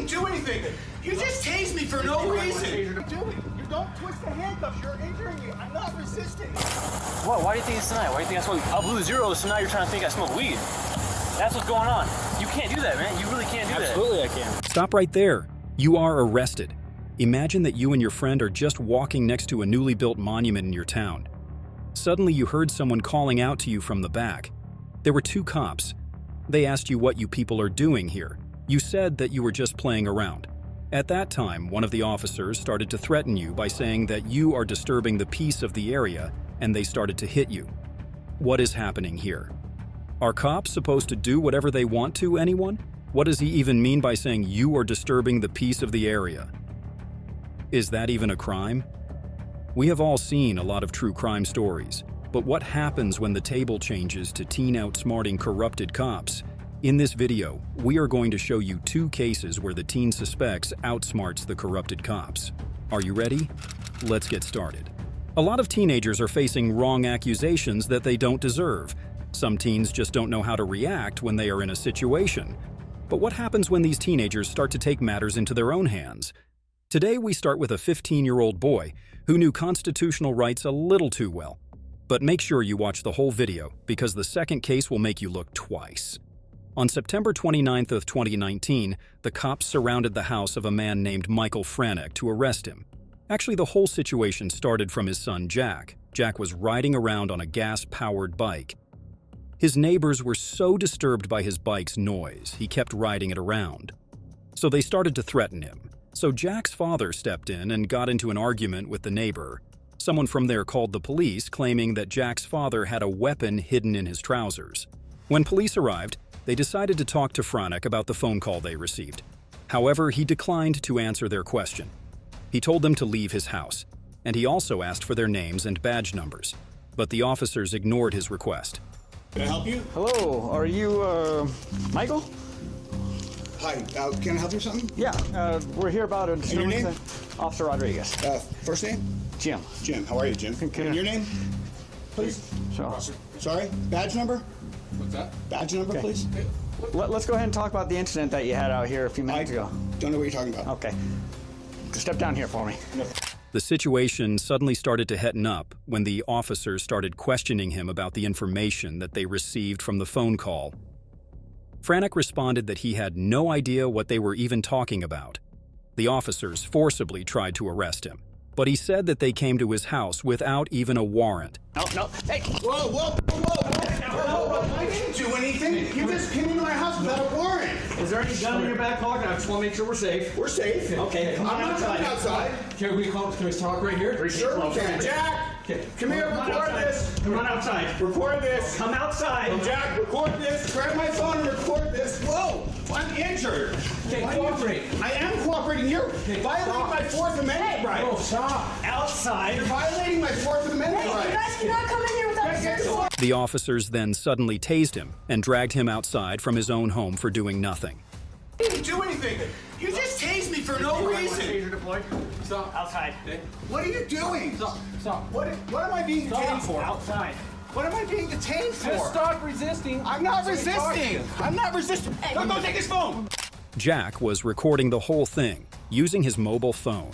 didn't do anything. You just tased me for no reason. You don't twist the handcuffs. You're injuring me. I'm not resisting. What? Why do you think it's tonight? Why do you think I smoke? I blew zeros, so now you're trying to think I smoke weed. That's what's going on. You can't do that, man. You really can't do that. Absolutely, I can. Stop right there. You are arrested. Imagine that you and your friend are just walking next to a newly built monument in your town. Suddenly, you heard someone calling out to you from the back. There were two cops. They asked you what you people are doing here. You said that you were just playing around. At that time, one of the officers started to threaten you by saying that you are disturbing the peace of the area, and they started to hit you. What is happening here? Are cops supposed to do whatever they want to anyone? What does he even mean by saying you are disturbing the peace of the area? Is that even a crime? We have all seen a lot of true crime stories, but what happens when the table changes to teen outsmarting corrupted cops? In this video, we are going to show you two cases where the teen suspects outsmarts the corrupted cops. Are you ready? Let's get started. A lot of teenagers are facing wrong accusations that they don't deserve. Some teens just don't know how to react when they are in a situation. But what happens when these teenagers start to take matters into their own hands? Today we start with a 15-year-old boy who knew constitutional rights a little too well. But make sure you watch the whole video because the second case will make you look twice. On September 29th of 2019, the cops surrounded the house of a man named Michael Franek to arrest him. Actually, the whole situation started from his son Jack. Jack was riding around on a gas-powered bike. His neighbors were so disturbed by his bike's noise, he kept riding it around. So they started to threaten him. So Jack's father stepped in and got into an argument with the neighbor. Someone from there called the police, claiming that Jack's father had a weapon hidden in his trousers. When police arrived, they decided to talk to Franek about the phone call they received. However, he declined to answer their question. He told them to leave his house, and he also asked for their names and badge numbers. But the officers ignored his request. Can I help you? Hello, are you, Michael? Hi, can I help you with something? Yeah, we're here about a... Your name? Officer Rodriguez. First name? Jim. Jim. How are you, Jim? Can And I- your name? Please. So, Sorry? Badge number? What's that? Badge number, Okay. please. let's go ahead and talk about the incident that you had out here a few minutes ago. Don't know what you're talking about. Okay. Step down here for me. The situation suddenly started to heaten up when the officers started questioning him about the information that they received from the phone call. Franek responded that he had no idea what they were even talking about. The officers forcibly tried to arrest him, but he said that they came to his house without even a warrant. No, hey! Whoa, whoa, whoa, whoa! I didn't do anything. You just came into my house without a warrant. Is there any gun in your back pocket? I just want to make sure we're safe. We're safe. Okay, come on I'm not outside. coming outside. Can we talk right here? Sure we can. Jack, Okay. come here, Come on record outside. this. Come on outside. Record this. Come outside. Jack, record this. Grab my phone and record this. Whoa! I'm injured. Okay, Why cooperate. I am cooperating. You're violating my Fourth Amendment right. No, stop. Outside. You're violating my Fourth Amendment Hey, right. you guys cannot come in here without a search warrant. The officers then suddenly tased him and dragged him outside from his own home for doing nothing. You didn't do anything. You just tased me for no reason. Taser deployed. Stop. Outside. Okay. What are you doing? Stop. What am I being detained for? Outside. What am I being detained for? Just stop resisting. I'm not Let me talk to resisting. you. I'm not resisting. Don't go take his phone. Jack was recording the whole thing using his mobile phone.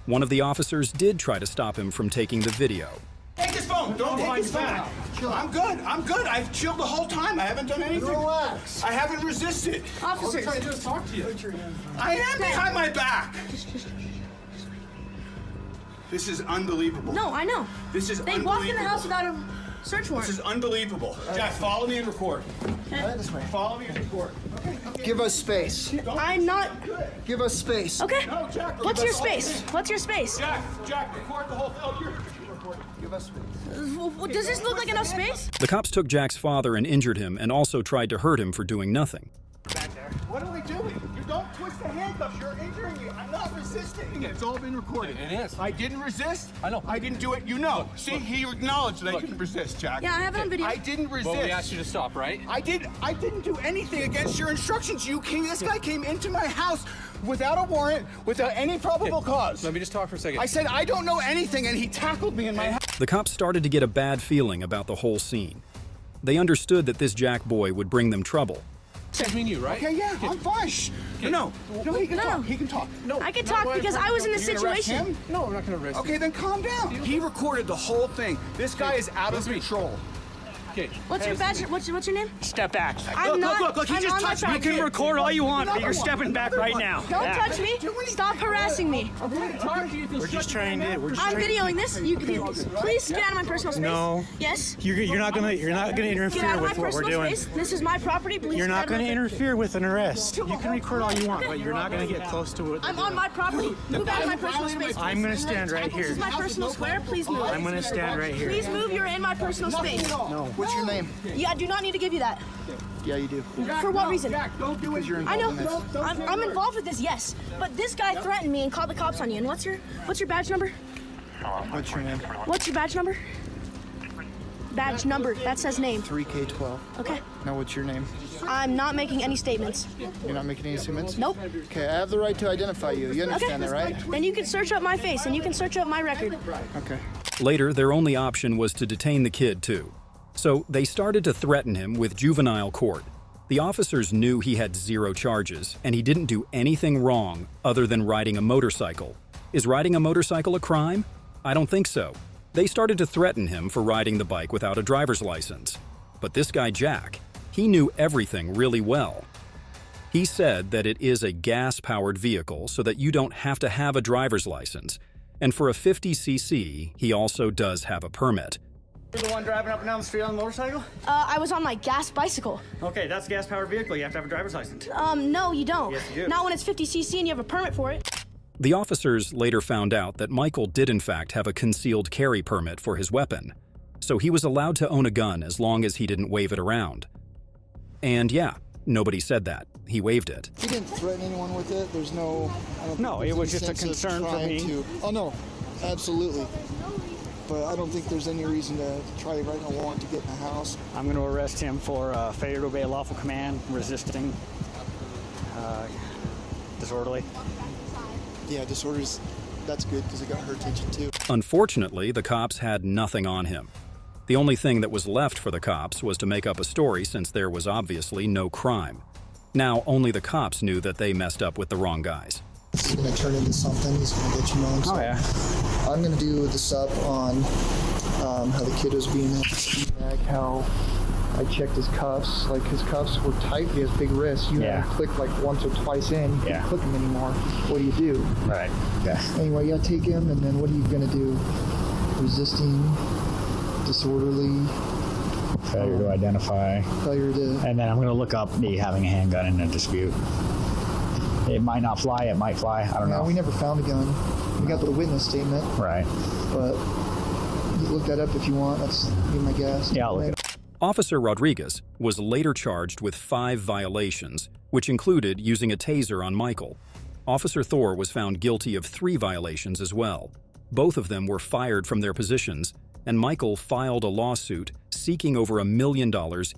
One of the officers did try to stop him from taking the video. Take his phone. Don't take his phone. I'm good. I'm good. I've chilled the whole time. I haven't done anything. Relax. I haven't resisted. Officers, I'm trying to just talk to you. I am behind my back. This is unbelievable. no, I know. This is They unbelievable. walked in the house without a search This warrant. is unbelievable. Jack, follow me and record. This way. Follow me and record. Give us space. I'm not. Give us space. Okay. No, Jack. What's your that's all space? me. What's your space? Jack, record the whole thing. Oh, you're Give us space. Does this look like enough space? The cops took Jack's father and injured him and also tried to hurt him for doing nothing. What are we doing? You don't twist the handcuffs. You're injuring me. I'm not resisting. It's all been recorded. It is. I didn't resist. I know. I didn't do it. You know. See, he acknowledged that I didn't resist, Jack. Yeah, I have it on video. I didn't resist. Well, we asked you to stop, right? I didn't do anything against your instructions. This guy came into my house without a warrant, without any probable cause. Let me just talk for a second. I said, I don't know anything, and he tackled me in my house. The cops started to get a bad feeling about the whole scene. They understood that this Jack boy would bring them trouble. Between me and you, right? Okay, yeah, I'm fine. Shh. No, he can talk. He can talk. No. I can talk because I was in the You're gonna arrest situation. him? No, I'm not gonna arrest you. Okay, then calm down. He recorded the whole thing. This guy is out of control. Okay. What's your badge? What's your name? Step back. I'm not. Look, he I'm just on my touched me. property. You can record all you want, but you're stepping back right now. Don't touch me. Stop harassing me. We're just trying to. I'm videoing this. You please get out of my personal space. No. Yes. You're not gonna Get out interfere of my with what we're personal doing. space. This is my property. Please. You're get not out of going to my- interfere with an arrest. You can record all you want, but you're not going to get close to it. I'm on my property. Move out of my personal space. I'm going to stand right This here. is my personal square. Please move. I'm going to stand right here. Please move. You're in my personal space. No. What's your name? Yeah, I do not need to give you that. Yeah, you do. For what reason? Don't do it. You're I know. involved in this. I'm involved with this, yes. But this guy threatened me and called the cops on you. And what's your badge number? What's your name? What's your badge number? Badge number. That says name. 3K12. Okay. Now, what's your name? I'm not making any statements. You're not making any statements? Nope. Okay, I have the right to identify you. You Okay. understand that, right? Then you can search up my face and you can search up my record. Okay. Later, their only option was to detain the kid, too. So they started to threaten him with juvenile court. The officers knew he had 0 charges, and he didn't do anything wrong other than riding a motorcycle. Is riding a motorcycle a crime? I don't think so. They started to threaten him for riding the bike without a driver's license. But this guy, Jack, he knew everything really well. He said that it is a gas-powered vehicle so that you don't have to have a driver's license. And for a 50cc, he also does have a permit. You're the one driving up and down the street on the motorcycle? I was on my gas bicycle. Okay, that's a gas-powered vehicle. You have to have a driver's license. No, you don't. Yes, you do. Not when it's 50cc and you have a permit for it. The officers later found out that Michael did in fact have a concealed carry permit for his weapon, so he was allowed to own a gun as long as he didn't wave it around. And yeah, nobody said that. He waved it. He didn't threaten anyone with it. There's no. I don't No, think it there's was any just a sense of concern for trying me. to- Oh no, absolutely. But I don't think there's any reason to try writing a warrant to get in the house. I'm going to arrest him for failure to obey a lawful command, resisting, disorderly. Yeah, disorders. That's good because it got her attention too. Unfortunately, the cops had nothing on him. The only thing that was left for the cops was to make up a story since there was obviously no crime. Now, only the cops knew that they messed up with the wrong guys. This is gonna turn into something. He's gonna get you known. So Oh, yeah. I'm gonna do this up on how the kid was being back, how I checked his cuffs. Like his cuffs were tight. He has big wrists. You Yeah. have to click like once or twice in. You Yeah. can't click him anymore. What do you do? Right. Yeah. Anyway, you gotta take him, and then what are you gonna do? Resisting, disorderly, Failure to identify. failure to. And then I'm going to look up me having a handgun in a dispute. It might not fly. It might fly. I don't No, know. we never found a gun. We got the witness statement, Right. but you look that up if you want. That's be my guess. Yeah, I'll look it up. Officer Rodriguez was later charged with 5 violations, which included using a taser on Michael. Officer Thor was found guilty of 3 violations as well. Both of them were fired from their positions, and Michael filed a lawsuit seeking over $1 million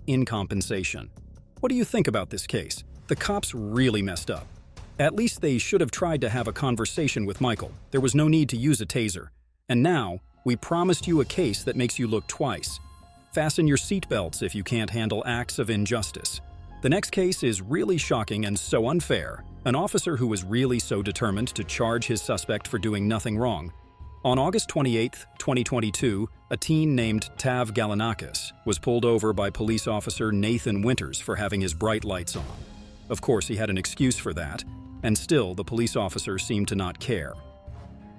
in compensation. What do you think about this case? The cops really messed up. At least they should have tried to have a conversation with Michael. There was no need to use a taser. And now, we promised you a case that makes you look twice. Fasten your seatbelts if you can't handle acts of injustice. The next case is really shocking and so unfair. An officer who was really so determined to charge his suspect for doing nothing wrong. On August 28, 2022, a teen named Tav Galanakis was pulled over by police officer Nathan Winters for having his bright lights on. Of course, he had an excuse for that, and still the police officer seemed to not care.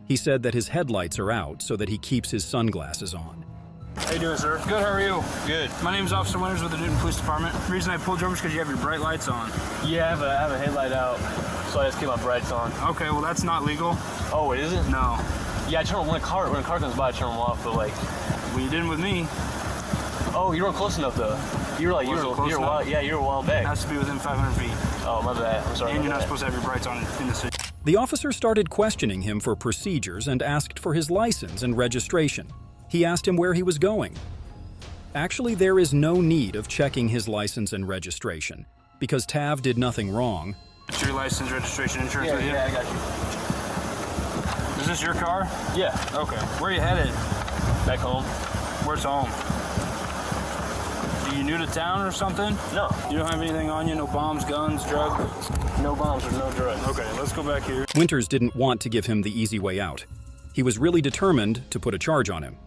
He said that his headlights are out so that he keeps his sunglasses on. How you doing, sir? Good, how are you? Good. My name's Officer Winters with the Newton Police Department. The reason I pulled you over is because you have your bright lights on. Yeah, I have a headlight out, so I just keep my brights on. Okay, well that's not legal. Oh, it isn't? No. Yeah, I turn when a car comes by, I turn them off. But like, Well, you didn't with me. oh, you weren't close enough though. You were like, you were a while, yeah, you were a while It back. has to be within 500 feet. Oh, my bad. I'm sorry. And you're about not that. supposed to have your brights on in the city. The officer started questioning him for procedures and asked for his license and registration. He asked him where he was going. Actually, there is no need of checking his license and registration, because Tav did nothing wrong. It's your license, registration, insurance Yeah, with you? yeah, I got you. Is this your car? Yeah, Okay. Where are you headed? back home. Where's home? you new to town or something? No. You don't have anything on you? No bombs, guns, drugs? No bombs or no drugs. Okay, let's go back here. Winters didn't want to give him the easy way out. He was really determined to put a charge on him.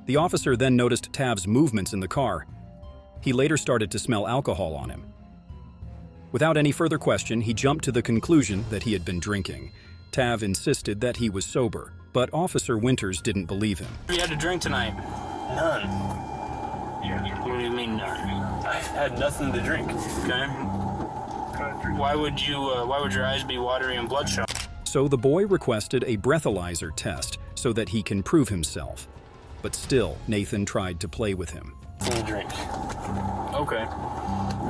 The officer then noticed Tav's movements in the car. He later started to smell alcohol on him. Without any further question, he jumped to the conclusion that he had been drinking. Tav insisted that he was sober, but Officer Winters didn't believe him. You had to drink tonight? None. What do you mean none? I've had nothing to drink. Okay. Why would your eyes be watery and bloodshot? So the boy requested a breathalyzer test so that he can prove himself. But still, Nathan tried to play with him. To drink. Okay.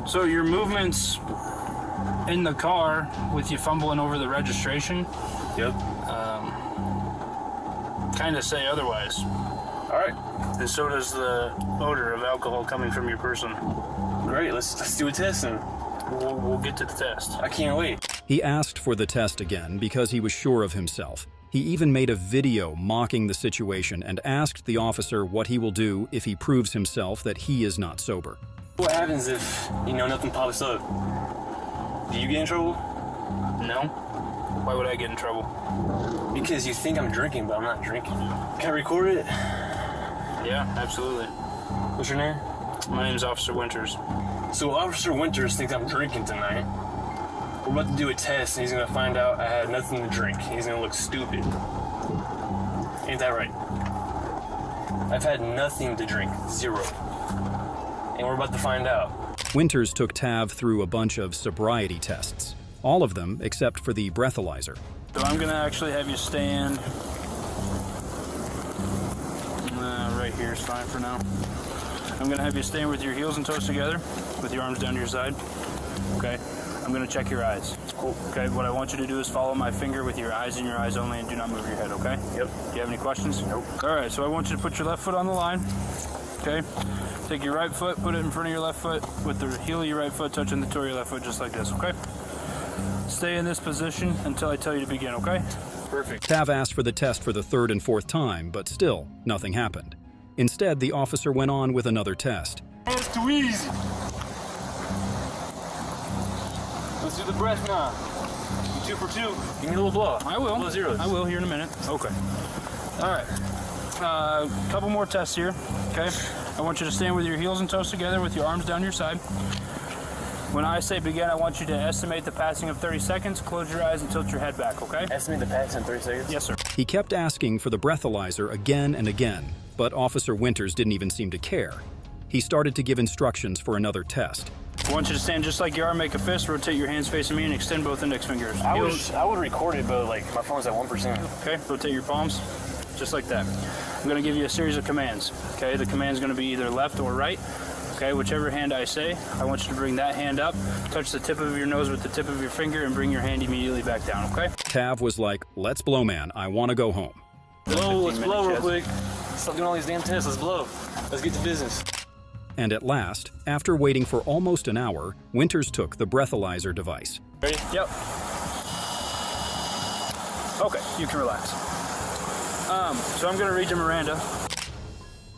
So your movements in the car with you fumbling over the registration? Yep. Kind of say otherwise. All right. And so does the odor of alcohol coming from your person. Great. Let's do a test and We'll get to the test. I can't wait. He asked for the test again because he was sure of himself. He even made a video mocking the situation and asked the officer what he will do if he proves himself that he is not sober. What happens if, nothing pops up? Do you get in trouble? No. Why would I get in trouble? Because you think I'm drinking, but I'm not drinking. Can I record it? Yeah, absolutely. What's your name? My name's Officer Winters. So Officer Winters thinks I'm drinking tonight. We're about to do a test, and he's gonna find out I had nothing to drink. He's gonna look stupid. Ain't that right? I've had nothing to drink. Zero. And we're about to find out. Winters took Tav through a bunch of sobriety tests. All of them except for the breathalyzer. So I'm gonna actually have you stand right here is fine for now. I'm gonna have you stand with your heels and toes together, with your arms down to your side. Okay. I'm gonna check your eyes. Cool. Okay. What I want you to do is follow my finger with your eyes and your eyes only, and do not move your head. Okay. Yep. Do you have any questions? Nope. All right. So I want you to put your left foot on the line. Okay. Take your right foot, put it in front of your left foot, with the heel of your right foot touching the toe of your left foot, just like this. Okay. Stay in this position until I tell you to begin. Okay. Perfect. Tav asked for the test for the third and fourth time, but still, nothing happened. Instead, the officer went on with another test. That's too easy. Let's do the breath now. 2 for 2. Give me a little blow. I will. Little zeros. I will here in a minute. Okay. All right. Couple more tests here. Okay. I want you to stand with your heels and toes together with your arms down your side. When I say begin, I want you to estimate the passing of 30 seconds. Close your eyes and tilt your head back, okay? Estimate the passing in 30 seconds? Yes, sir. He kept asking for the breathalyzer again and again, but Officer Winters didn't even seem to care. He started to give instructions for another test. I want you to stand just like you are, make a fist, rotate your hands facing me, and extend both index fingers. I would record it, but my phone's at 1%. Okay, rotate your palms, just like that. I'm gonna give you a series of commands, okay? The command's gonna be either left or right. Okay, whichever hand I say, I want you to bring that hand up, touch the tip of your nose with the tip of your finger, and bring your hand immediately back down, okay? Tav was like, "Let's blow, man. I want to go home." Blow, let's blow real 15 quick. Stop doing all these damn tests, let's blow. Let's get to business. And at last, after waiting for almost an hour, Winters took the breathalyzer device. Ready? Yep. Okay, you can relax. So I'm gonna read you Miranda.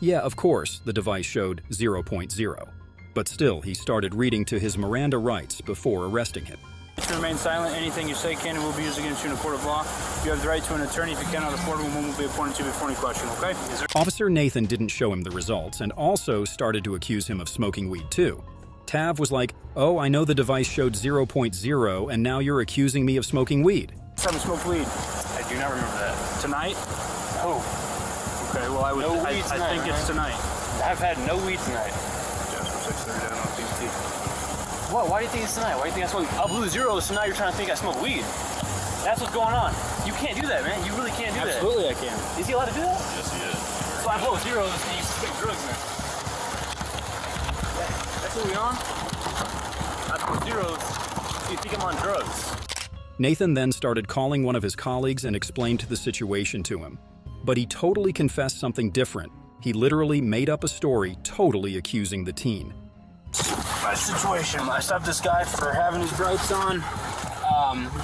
Yeah, of course, the device showed 0.0. But still, he started reading to his Miranda rights before arresting him. To remain silent, anything you say can and will be used against you in a court of law. You have the right to an attorney. If you cannot afford one, one will be appointed to you before any question, okay? Is there- Officer Nathan didn't show him the results and also started to accuse him of smoking weed too. Tav was like, "Oh, I know the device showed 0.0 and now you're accusing me of smoking weed." Last time I smoked weed? I do not remember that. Tonight? Oh, Okay, well, I think it's tonight. I've had no weed tonight. What? Why do you think it's tonight? Why do you think I smoke? I blew zeros, so now you're trying to think I smoke weed. That's what's going on. You can't do that, man. You really can't do that. Absolutely, I can. Is he allowed to do that? Yes, he is. So I blow zeros and you suspect drugs now. That's what we on? I blow zeros. You think I'm on drugs? Nathan then started calling one of his colleagues and explained the situation to him. But he totally confessed something different. He literally made up a story totally accusing the teen. My situation. I stopped this guy for having his brights on.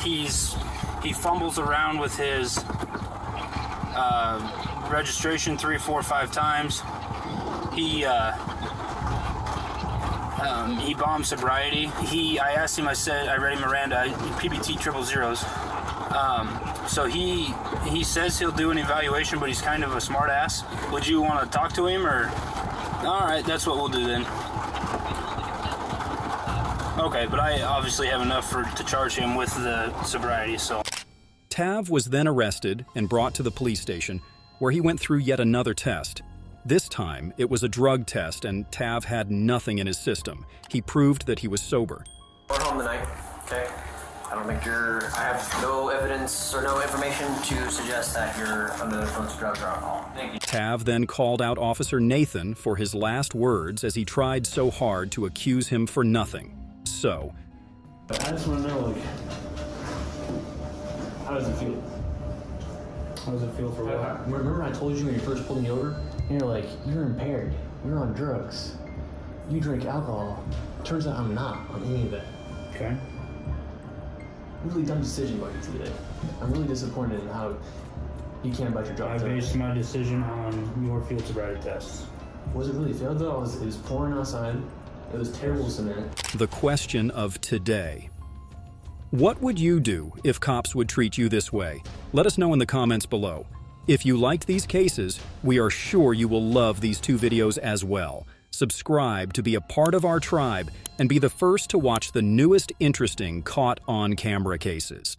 He fumbles around with his registration 3, 4, 5 times. He bombed sobriety. I asked him, I read him Miranda, PBT 000s. So he says he'll do an evaluation, but he's kind of a smart ass. Would you want to talk to him, or? All right, that's what we'll do then. Okay, but I obviously have enough to charge him with the sobriety, so. Tav was then arrested and brought to the police station, where he went through yet another test. This time, it was a drug test, and Tav had nothing in his system. He proved that he was sober. Going home tonight, okay? I don't think I have no evidence or no information to suggest that you're under the influence of drugs or alcohol. Thank you. Tav then called out Officer Nathan for his last words as he tried so hard to accuse him for nothing. So, I just want to know, like, how does it feel? How does it feel for what? Remember I told you when you first pulled me over? And you're like, you're impaired. You're on drugs. You drink alcohol. Turns out I'm not on any of that. Okay. Really dumb decision by you today. I'm really disappointed in how you can't bite your job. I based my decision on your field sobriety tests. Was it really failed though? It was pouring outside. It was terrible cement. the question of today. What would you do if cops would treat you this way? Let us know in the comments below. If you liked these cases, we are sure you will love these 2 videos as well. Subscribe to be a part of our tribe and be the first to watch the newest interesting caught on camera cases.